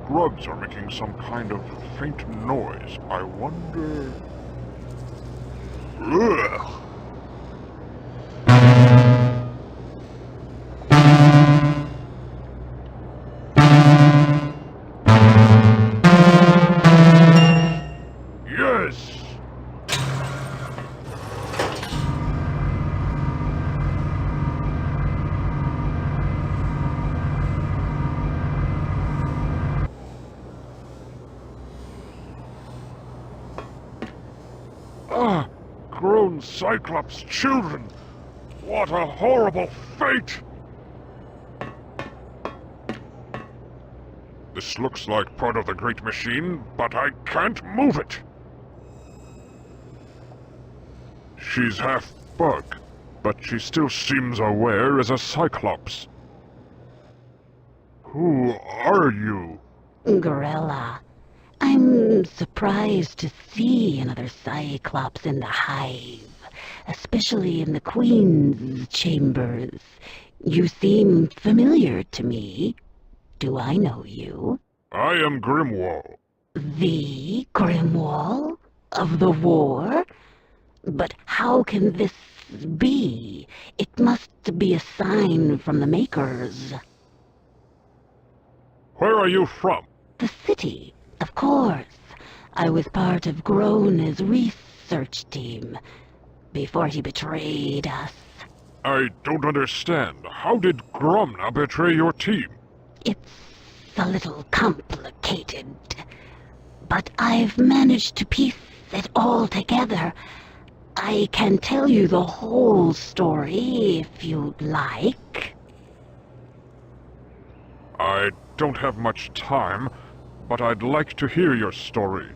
drugs are making some kind of faint noise. I wonder... Ugh! Yes! Ah! Grown Cyclops children! What a horrible fate! This looks like part of the Great Machine, but I can't move it! She's half bug, but she still seems aware as a Cyclops. Who are you? Gorilla, I'm surprised to see another Cyclops in the hive, especially in the Queen's chambers. You seem familiar to me. Do I know you? I am Grimwall. The Grimwall of the war? But how can this be? It must be a sign from the Makers. Where are you from? The city, of course. I was part of Grona's research team before he betrayed us. I don't understand. How did Gromna betray your team? It's a little complicated, but I've managed to piece it all together. I can tell you the whole story if you'd like. I don't have much time, but I'd like to hear your story.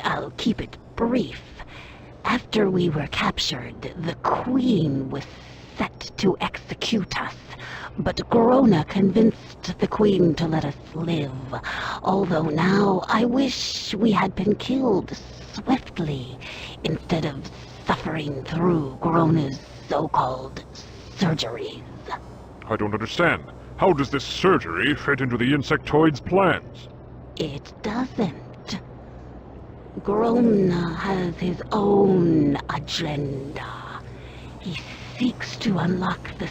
I'll keep it brief. After we were captured, the Queen was set to execute us, but Grona convinced the Queen to let us live. Although now I wish we had been killed swiftly, instead of suffering through Grona's so-called surgeries. I don't understand. How does this surgery fit into the insectoid's plans? It doesn't. Grona has his own agenda. He seeks to unlock the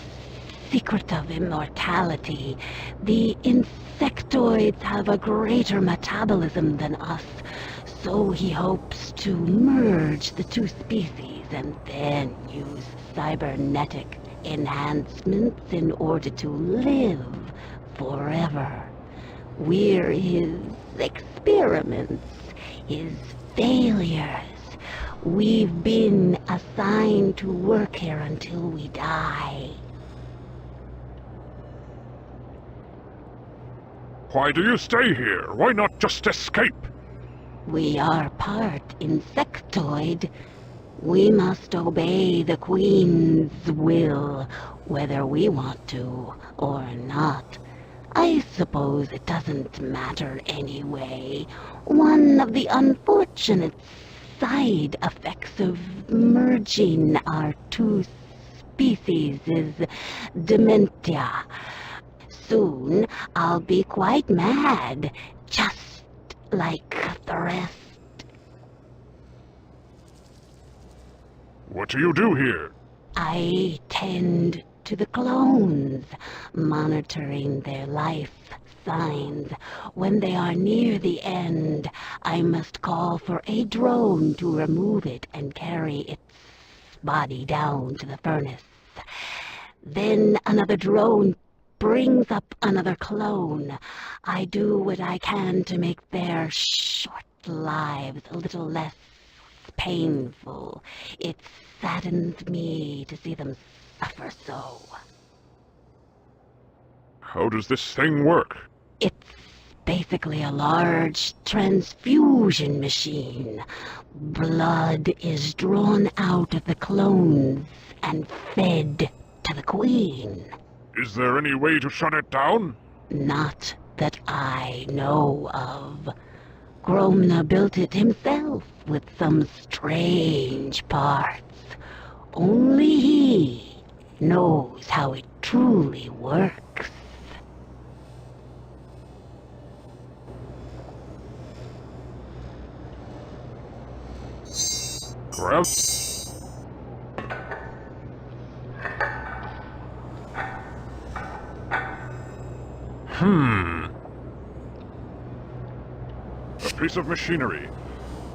secret of immortality. The insectoids have a greater metabolism than us, so he hopes to merge the two species and then use cybernetic enhancements in order to live forever. We're his experiments, his failures. We've been assigned to work here until we die. Why do you stay here? Why not just escape? We are part insectoid. We must obey the Queen's will, whether we want to or not. I suppose it doesn't matter anyway. One of the unfortunate side effects of merging our two species is dementia. Soon I'll be quite mad, just like the rest. What do you do here? I tend to the clones, monitoring their life signs. When they are near the end, I must call for a drone to remove it and carry its body down to the furnace. Then another drone brings up another clone. I do what I can to make their short lives a little less painful. It saddens me to see them suffer so. How does this thing work? It's basically a large transfusion machine. Blood is drawn out of the clones and fed to the Queen. Is there any way to shut it down? Not that I know of. Gromna built it himself with some strange parts. Only he knows how it truly works. Grab... A piece of machinery.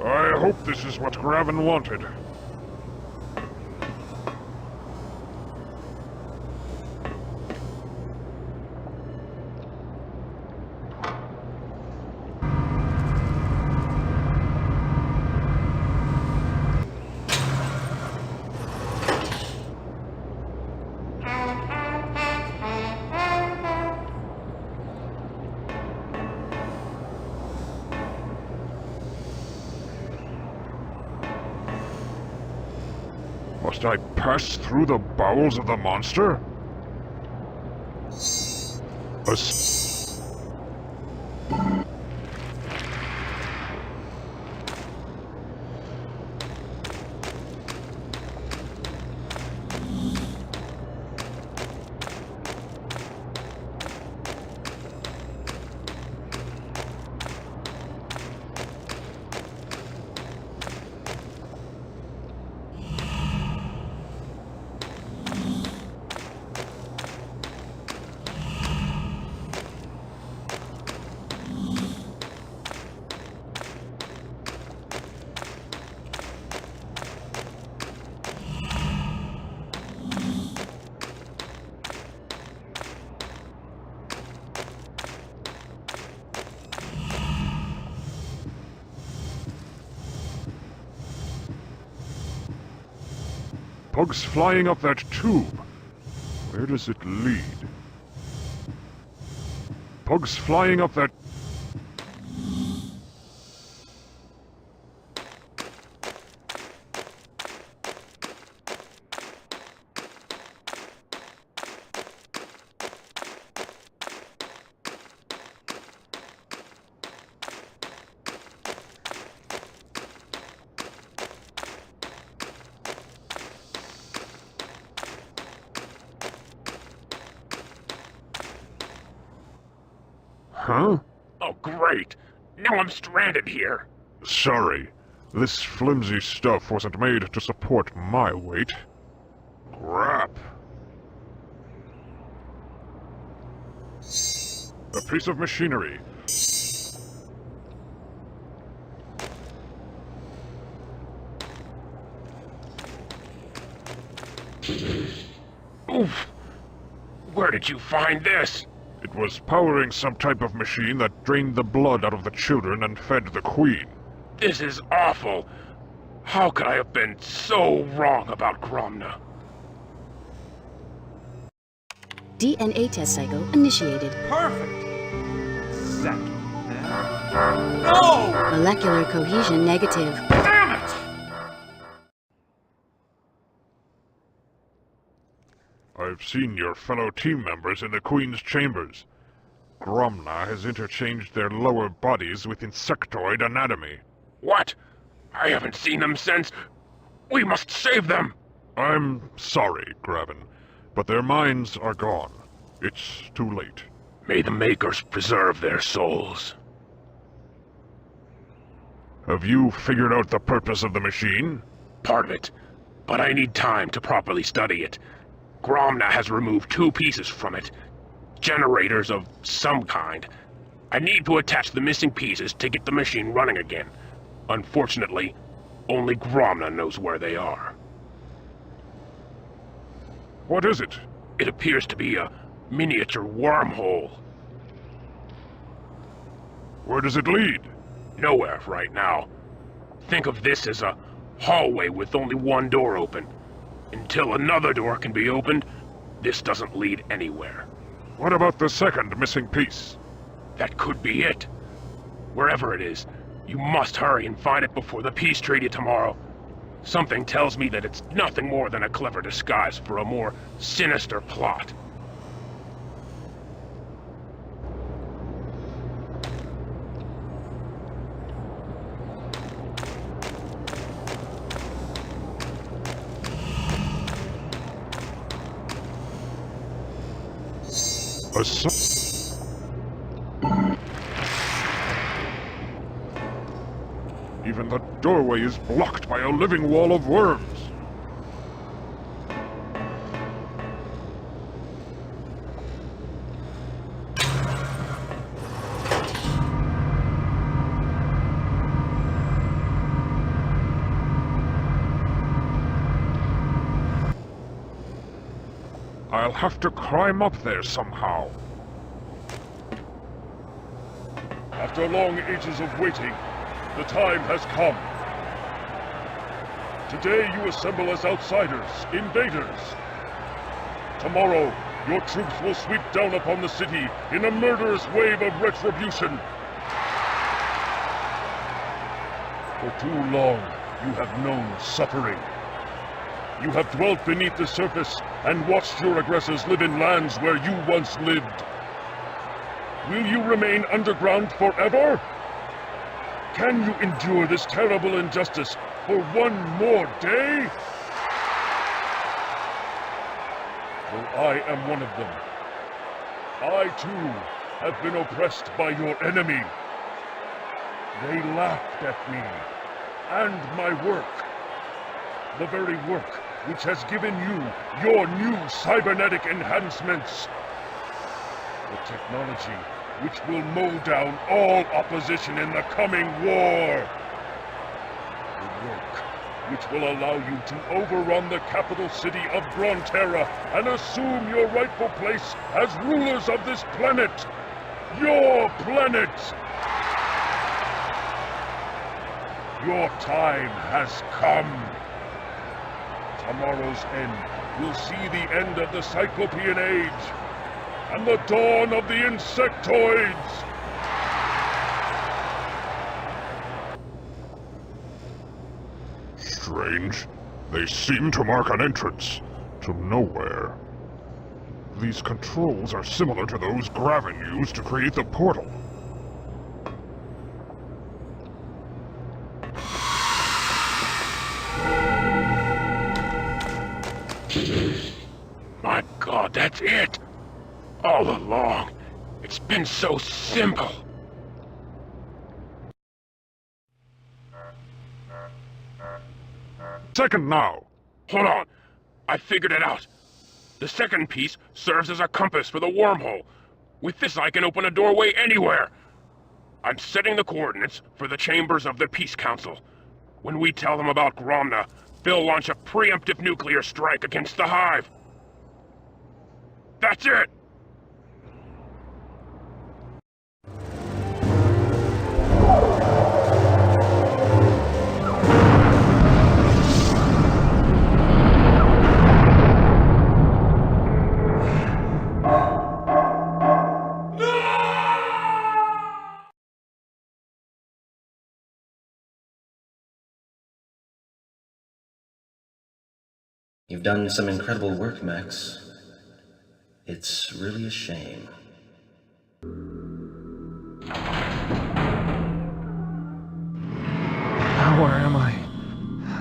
I hope this is what Graven wanted. Must I pass through the bowels of the monster? Bugs flying up that tube. Where does it lead? Bugs flying up that... Huh? Oh, great! Now I'm stranded here! Sorry. This flimsy stuff wasn't made to support my weight. Crap. A piece of machinery. Oof! Where did you find this? It was powering some type of machine that drained the blood out of the children and fed the queen. This is awful! How could I have been so wrong about Gromna? DNA test cycle initiated. Perfect! Second. No! Molecular cohesion negative. Damn it! I've seen your fellow team members in the Queen's chambers. Gromna has interchanged their lower bodies with insectoid anatomy. What? I haven't seen them since. We must save them! I'm sorry, Graven, but their minds are gone. It's too late. May the Makers preserve their souls. Have you figured out the purpose of the machine? Part of it. But I need time to properly study it. Gromna has removed 2 pieces from it. Generators of some kind. I need to attach the missing pieces to get the machine running again. Unfortunately, only Gromna knows where they are. What is it? It appears to be a miniature wormhole. Where does it lead? Nowhere right now. Think of this as a hallway with only one door open. Until another door can be opened, this doesn't lead anywhere. What about the second missing piece? That could be it. Wherever it is, you must hurry and find it before the peace treaty tomorrow. Something tells me that it's nothing more than a clever disguise for a more sinister plot. Even the doorway is blocked by a living wall of worms. I'll have to climb up there somehow. After long ages of waiting, the time has come. Today you assemble as outsiders, invaders. Tomorrow, your troops will sweep down upon the city in a murderous wave of retribution. For too long, you have known suffering. You have dwelt beneath the surface and watched your aggressors live in lands where you once lived. Will you remain underground forever? Can you endure this terrible injustice for one more day? Well, I am one of them. I, too, have been oppressed by your enemy. They laughed at me and my work. The very work which has given you your new cybernetic enhancements. The technology which will mow down all opposition in the coming war. The work which will allow you to overrun the capital city of Grunterra and assume your rightful place as rulers of this planet. Your planet! Your time has come. Tomorrow's end will see the end of the Cyclopean Age and the dawn of the Insectoids! Strange. They seem to mark an entrance to nowhere. These controls are similar to those Gravin used to create the portal. My God, that's it! All along, it's been so simple. Second now! Hold on, I figured it out. The second piece serves as a compass for the wormhole. With this, I can open a doorway anywhere. I'm setting the coordinates for the chambers of the Peace Council. When we tell them about Gromna, they'll launch a preemptive nuclear strike against the Hive. That's it! You've done some incredible work, Max. It's really a shame. Now where am I?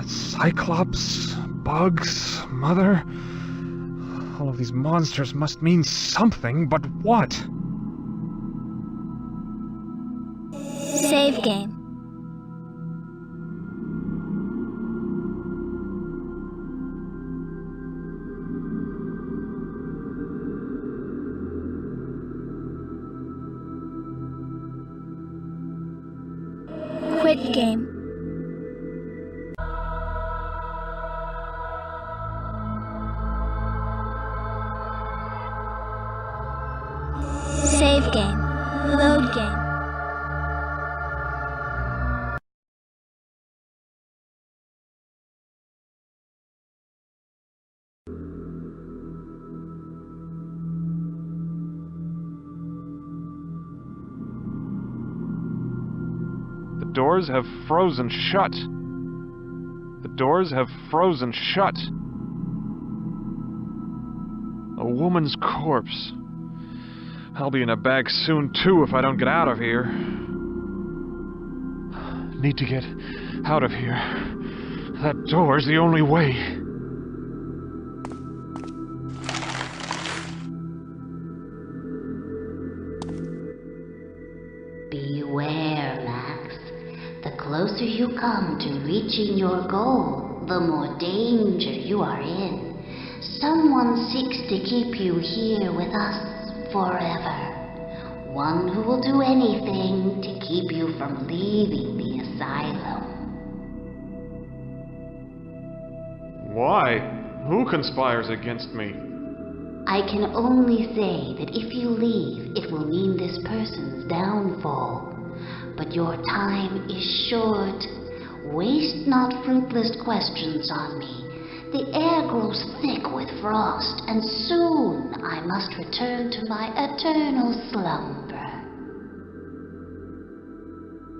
Cyclops? Bugs? Mother? All of these monsters must mean something, but what? Save game. Quit game. Save game. Load game. The doors have frozen shut. The doors have frozen shut. A woman's corpse. I'll be in a bag soon, too, if I don't get out of here. Need to get out of here. That door's the only way. Beware, Max. The closer you come to reaching your goal, the more danger you are in. Someone seeks to keep you here with us forever. One who will do anything to keep you from leaving the asylum. Why? Who conspires against me? I can only say that if you leave, it will mean this person's downfall. But your time is short. Waste not fruitless questions on me. The air grows thick with frost, and soon I must return to my eternal slumber.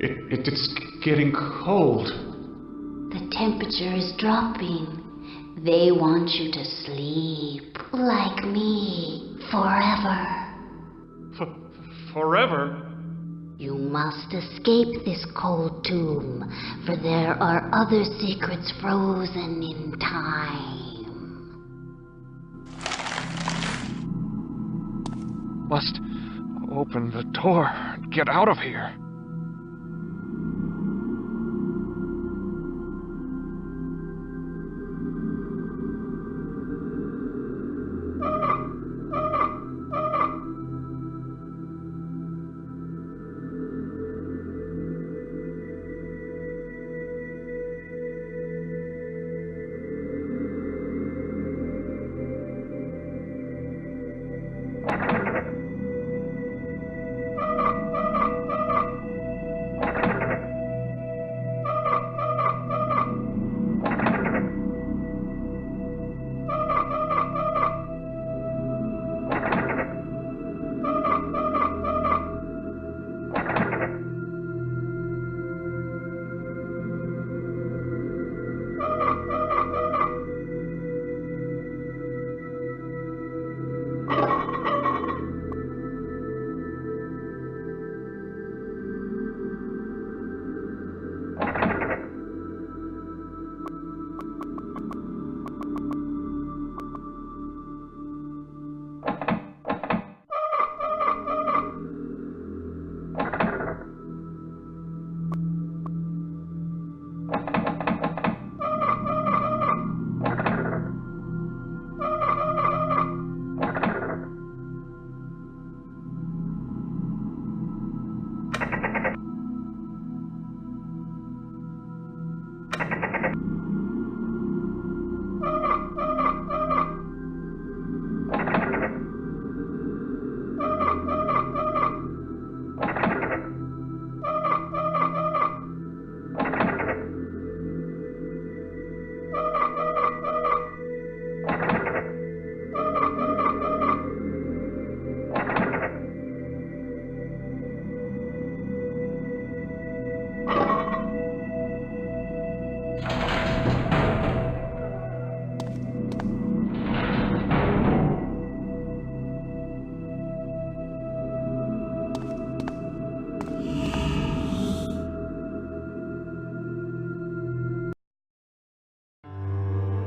It's getting cold. The temperature is dropping. They want you to sleep, like me, forever. Forever? You must escape this cold tomb, for there are other secrets frozen in time. Must open the door and get out of here.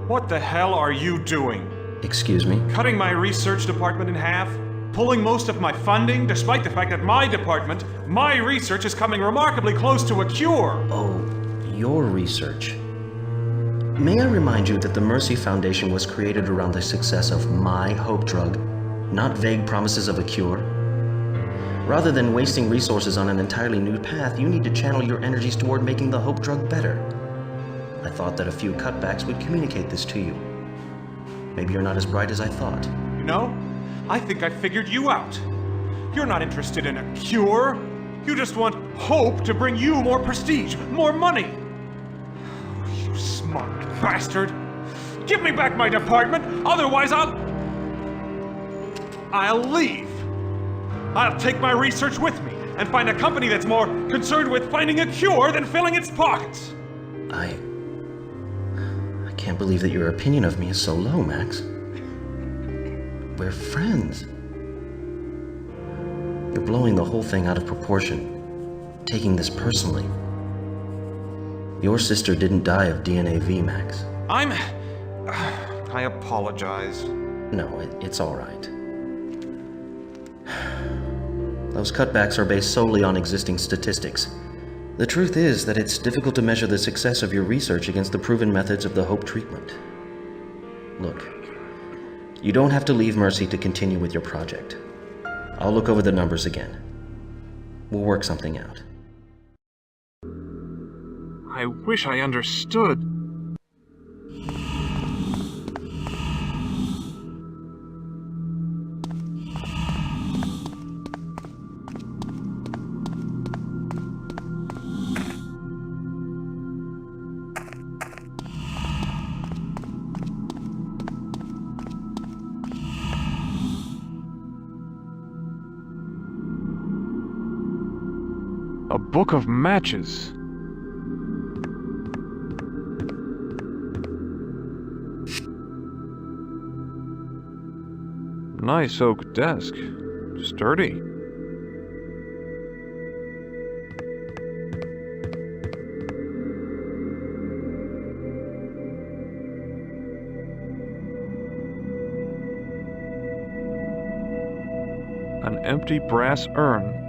What the hell are you doing? Excuse me? Cutting my research department in half? Pulling most of my funding, despite the fact that my department, my research is coming remarkably close to a cure? Oh, your research. May I remind you that the Mercy Foundation was created around the success of my hope drug, not vague promises of a cure? Rather than wasting resources on an entirely new path, you need to channel your energies toward making the hope drug better. I thought that a few cutbacks would communicate this to you. Maybe you're not as bright as I thought. You know, I think I figured you out. You're not interested in a cure. You just want hope to bring you more prestige, more money. Oh, you smart bastard. Give me back my department, otherwise I'll leave. I'll take my research with me and find a company that's more concerned with finding a cure than filling its pockets. I can't believe that your opinion of me is so low, Max. We're friends. You're blowing the whole thing out of proportion, taking this personally. Your sister didn't die of DNAV, Max. I apologize. No, it's all right. Those cutbacks are based solely on existing statistics. The truth is that it's difficult to measure the success of your research against the proven methods of the Hope treatment. Look, you don't have to leave Mercy to continue with your project. I'll look over the numbers again. We'll work something out. I wish I understood. A book of matches. Nice oak desk. Sturdy. An empty brass urn.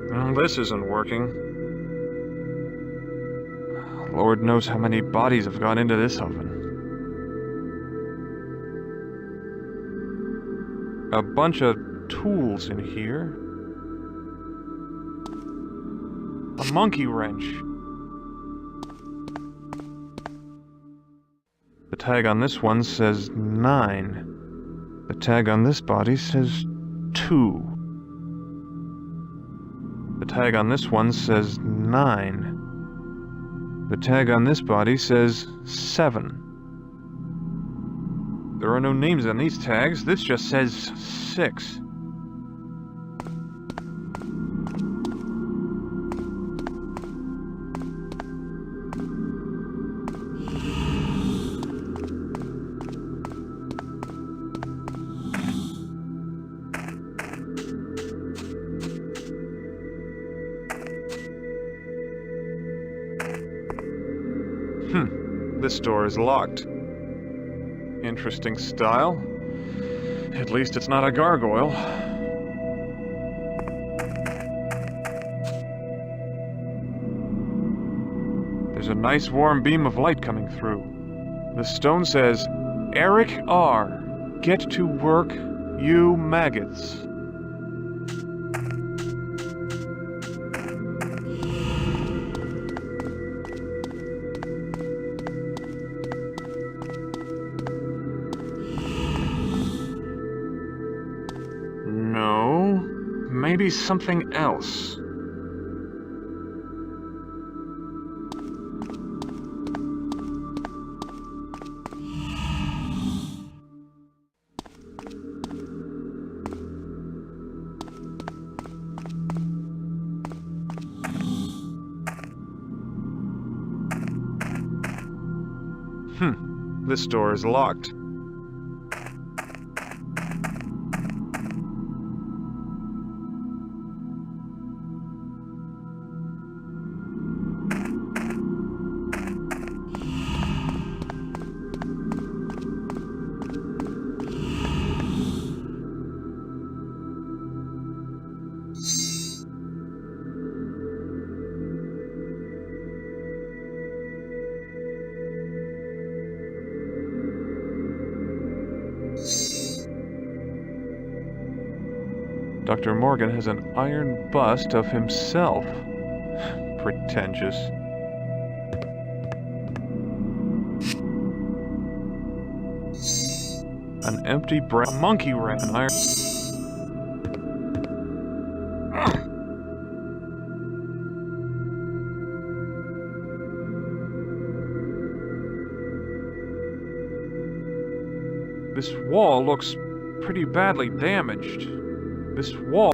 Well, this isn't working. Lord knows how many bodies have gone into this oven. A bunch of tools in here. A monkey wrench. The tag on this one says 9. The tag on this body says 2. The tag on this one says 9. The tag on this body says 7. There are no names on these tags. This just says 6. This door is locked. Interesting style. At least it's not a gargoyle. There's a nice warm beam of light coming through. The stone says, Eric R. Get to work, you maggots. No, maybe something else. This door is locked. Dr. Morgan has an iron bust of himself. Pretentious. An empty monkey wrench. An iron. This wall looks pretty badly damaged. This wall.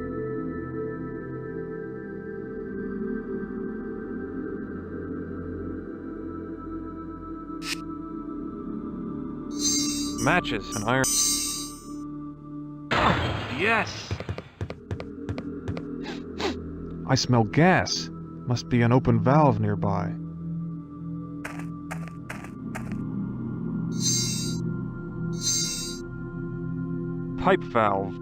Matches and iron. Yes! I smell gas. Must be an open valve nearby. Pipe valve.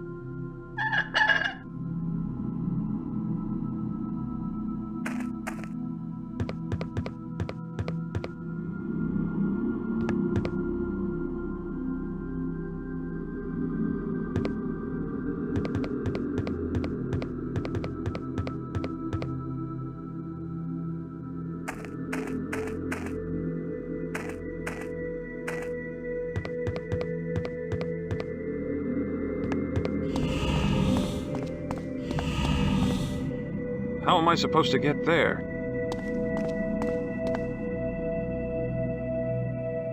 How am I supposed to get there?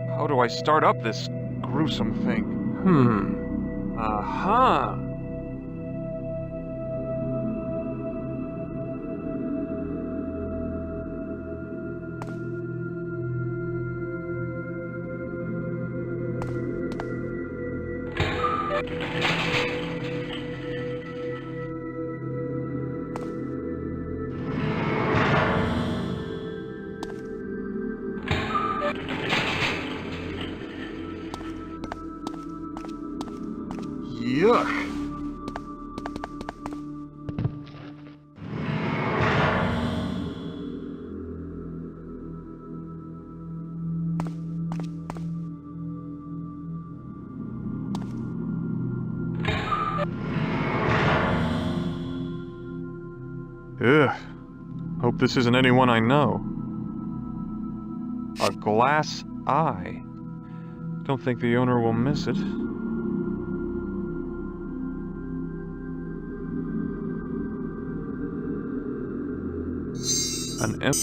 How do I start up this gruesome thing? Aha! Yuck! Ugh. Hope this isn't anyone I know. A glass eye. Don't think the owner will miss it. An M.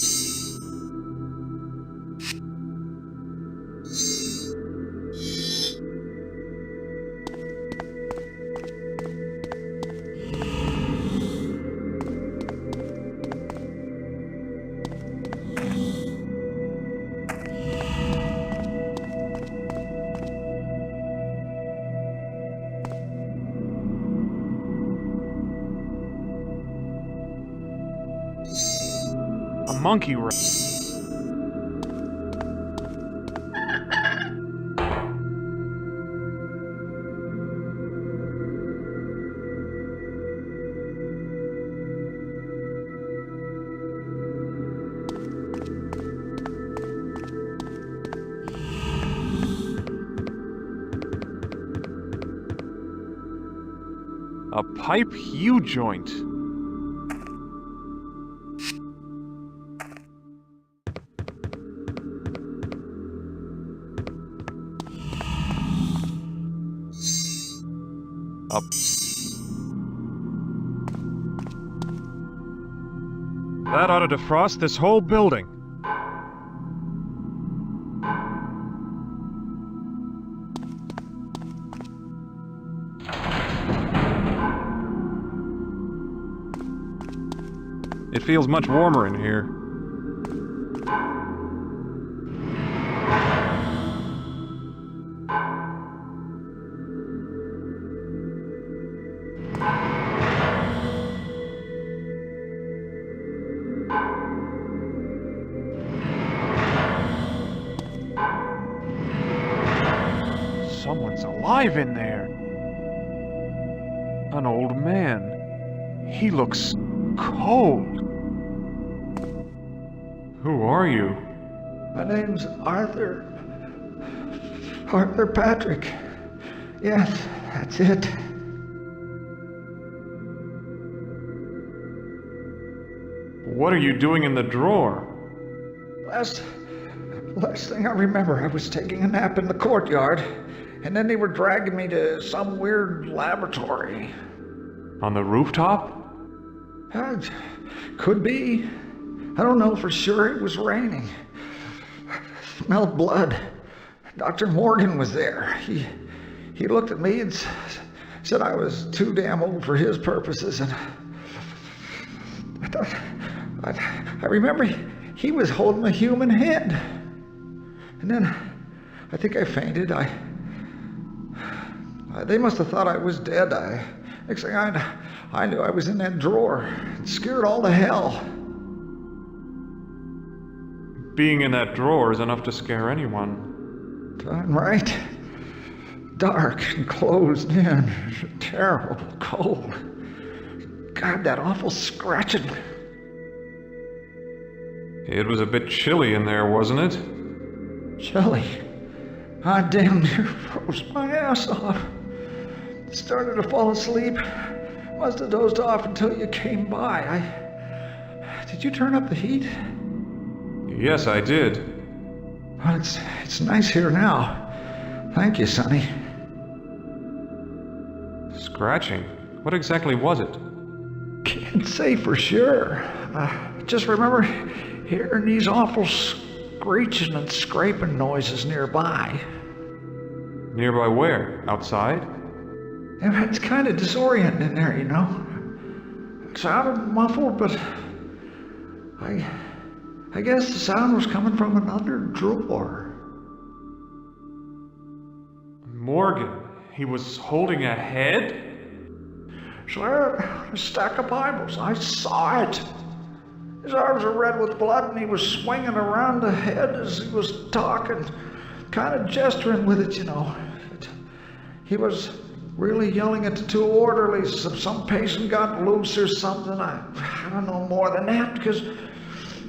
A monkey wrench. A pipe U-joint. Up. That ought to defrost this whole building. It feels much warmer in here. Someone's alive in there. An old man. He looks cold. Who are you? My name's Arthur. Arthur Patrick. Yes, that's it. What are you doing in the drawer? Last thing I remember, I was taking a nap in the courtyard, and then they were dragging me to some weird laboratory. On the rooftop? Could be. I don't know for sure. It was raining. Smelled blood. Dr. Morgan was there. He looked at me and said I was too damn old for his purposes, and I remember he was holding a human head. And then I think I fainted. They must have thought I was dead. Next thing I knew, I was in that drawer. scared all to hell. Being in that drawer is enough to scare anyone. Darn right. Dark and closed in. Terrible cold. God, that awful scratching. It was a bit chilly in there, wasn't it? Chilly. I damn near froze my ass off. Started to fall asleep. Must have dozed off until you came by. Did you turn up the heat? Yes, I did. Well, it's nice here now. Thank you, Sonny. Scratching? What exactly was it? Can't say for sure. Just remember hearing these awful screeching and scraping noises nearby. Nearby where? Outside? And it's kind of disorienting in there, you know. It sounded muffled, but I guess the sound was coming from another drawer. Morgan, he was holding a head? Sure, a stack of Bibles. I saw it. His arms were red with blood, and he was swinging around the head as he was talking, kind of gesturing with it, you know. He was really yelling at the two orderlies if some patient got loose or something. I don't know more than that, because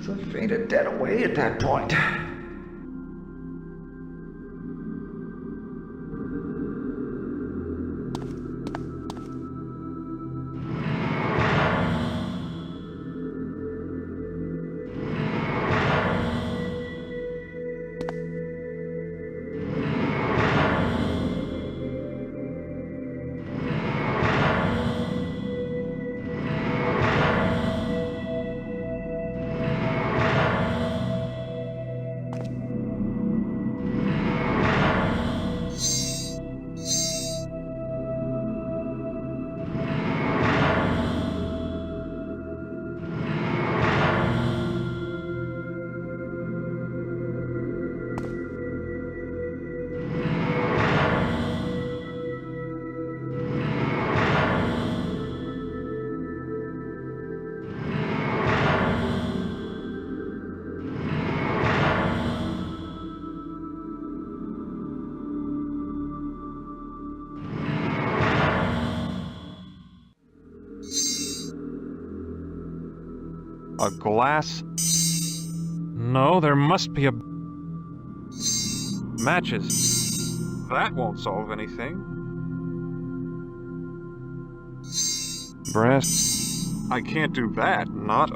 I fainted dead away at that point. A glass? No, there must be a... Matches. That won't solve anything. Brass. I can't do that, not...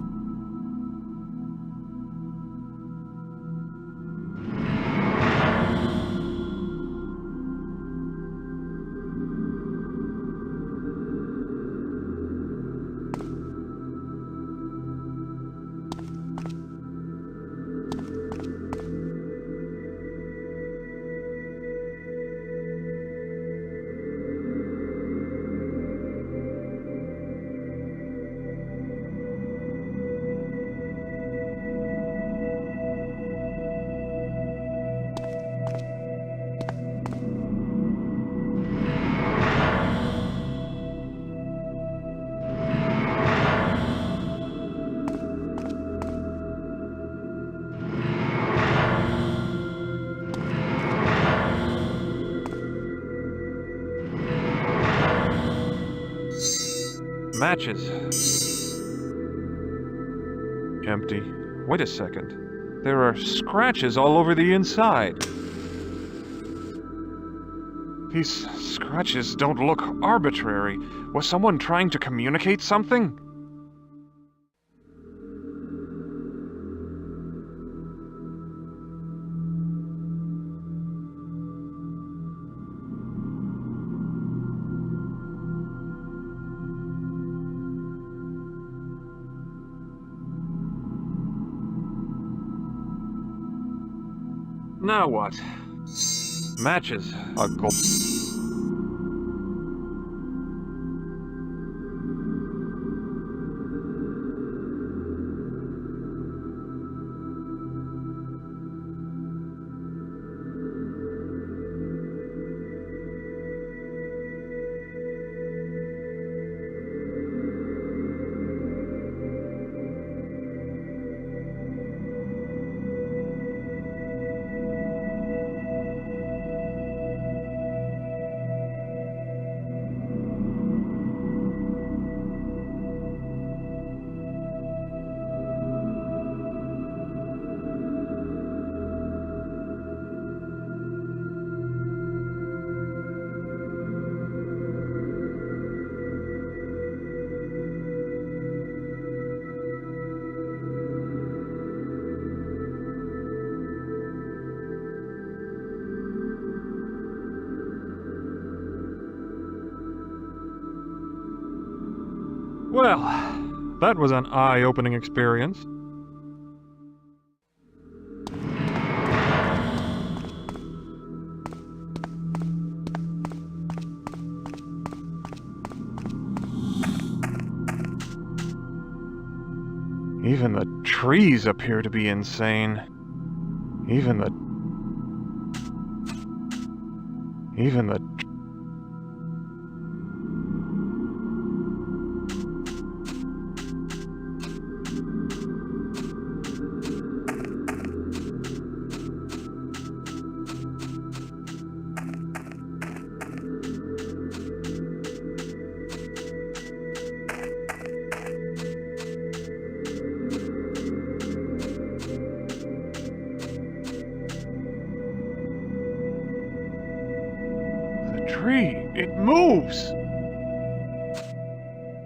Matches. Empty. Wait a second. There are scratches all over the inside. These scratches don't look arbitrary. Was someone trying to communicate something? Now what? Matches. A gold. Well, that was an eye-opening experience. Even the trees appear to be insane. Even the... Tree, it moves!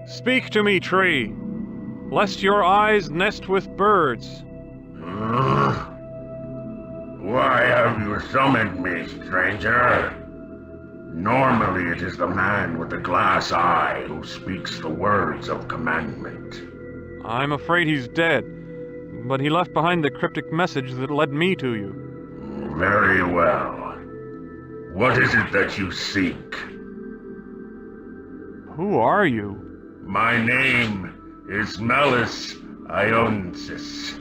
Speak to me, tree, lest your eyes nest with birds. Why have you summoned me, stranger? Normally it is the man with the glass eye who speaks the words of commandment. I'm afraid he's dead, but he left behind the cryptic message that led me to you. Very well. What is it that you seek? Who are you? My name is Malus Ionsis.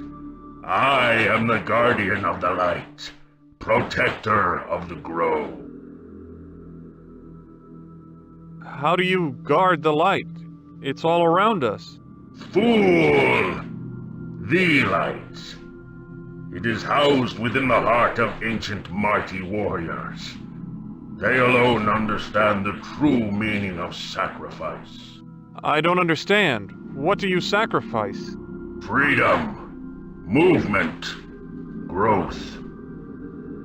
I am the guardian of the light, protector of the grove. How do you guard the light? It's all around us. Fool! The light. It is housed within the heart of ancient mighty warriors. They alone understand the true meaning of sacrifice. I don't understand. What do you sacrifice? Freedom, movement, growth.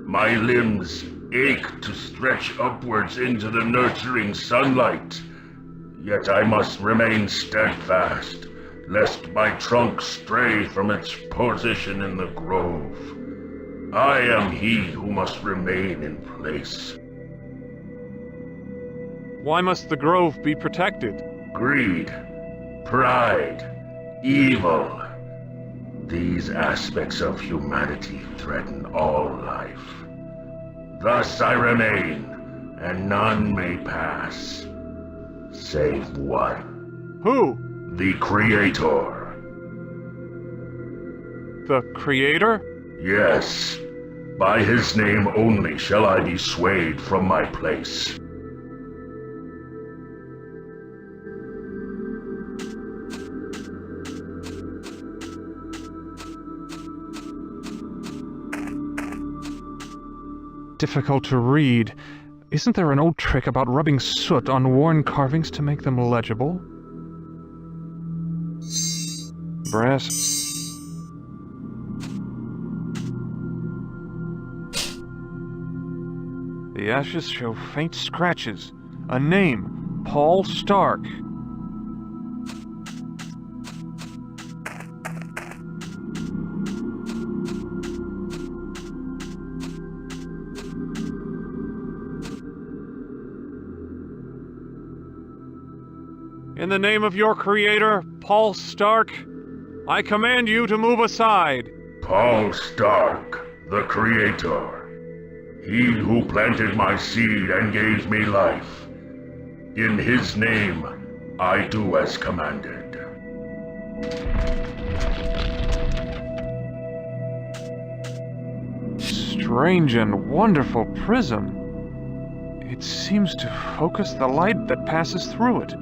My limbs ache to stretch upwards into the nurturing sunlight, yet I must remain steadfast, lest my trunk stray from its position in the grove. I am he who must remain in place. Why must the grove be protected? Greed, pride, evil. These aspects of humanity threaten all life. Thus I remain, and none may pass, save one. Who? The Creator. The Creator? Yes. By his name only shall I be swayed from my place. Difficult to read. Isn't there an old trick about rubbing soot on worn carvings to make them legible? Brass. The ashes show faint scratches. A name, Paul Stark. In the name of your creator, Paul Stark, I command you to move aside. Paul Stark, the Creator. He who planted my seed and gave me life. In his name, I do as commanded. Strange and wonderful prism. It seems to focus the light that passes through it.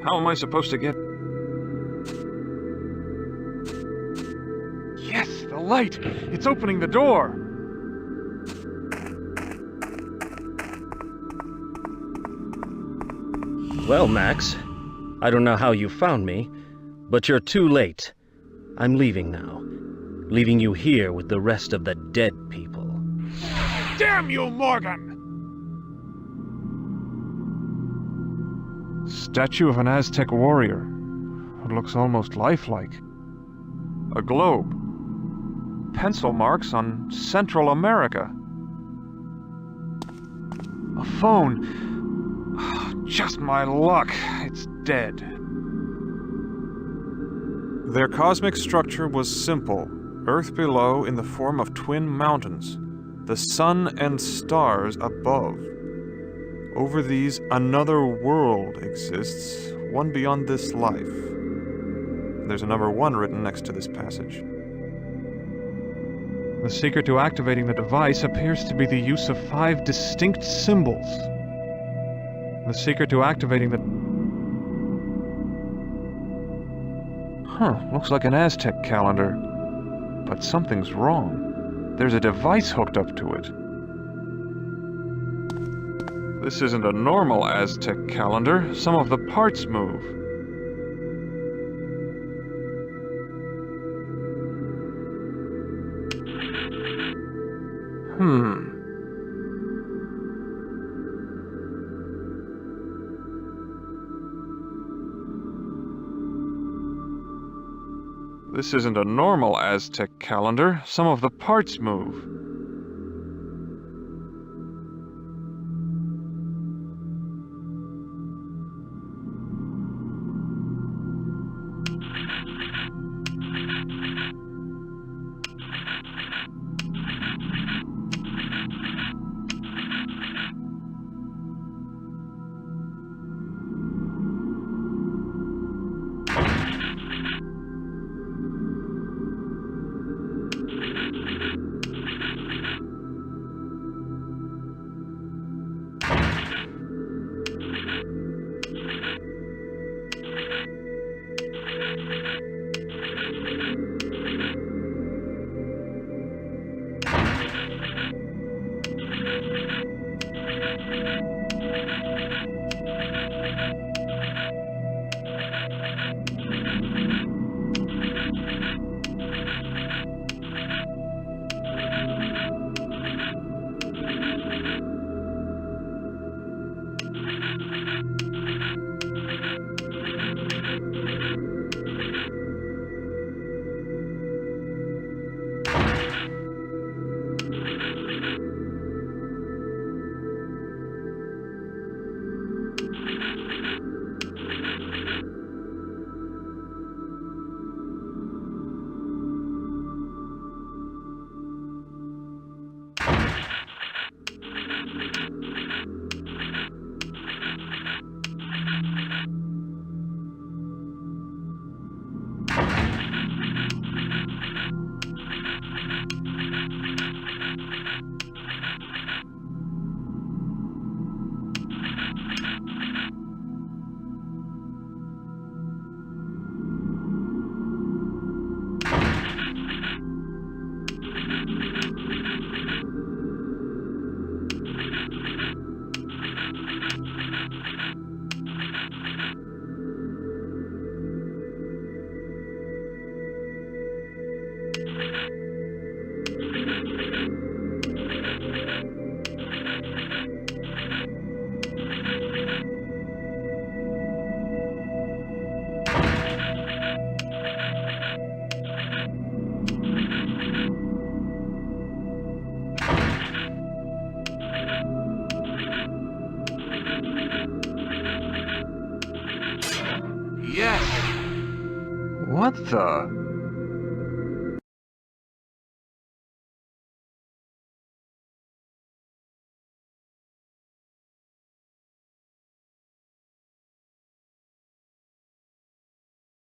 How am I supposed to get... Yes, the light! It's opening the door! Well, Max, I don't know how you found me, but you're too late. I'm leaving now. Leaving you here with the rest of the dead people. Damn you, Morgan! Statue of an Aztec warrior. It looks almost lifelike. A globe. Pencil marks on Central America. A phone. Just my luck. It's dead. Their cosmic structure was simple. Earth below in the form of twin mountains. The sun and stars above. Over these, another world exists, one beyond this life. There's a number 1 written next to this passage. The secret to activating the device appears to be the use of 5 distinct symbols. The secret to activating the... Looks like an Aztec calendar. But something's wrong. There's a device hooked up to it. This isn't a normal Aztec calendar. Some of the parts move. This isn't a normal Aztec calendar. Some of the parts move. What the?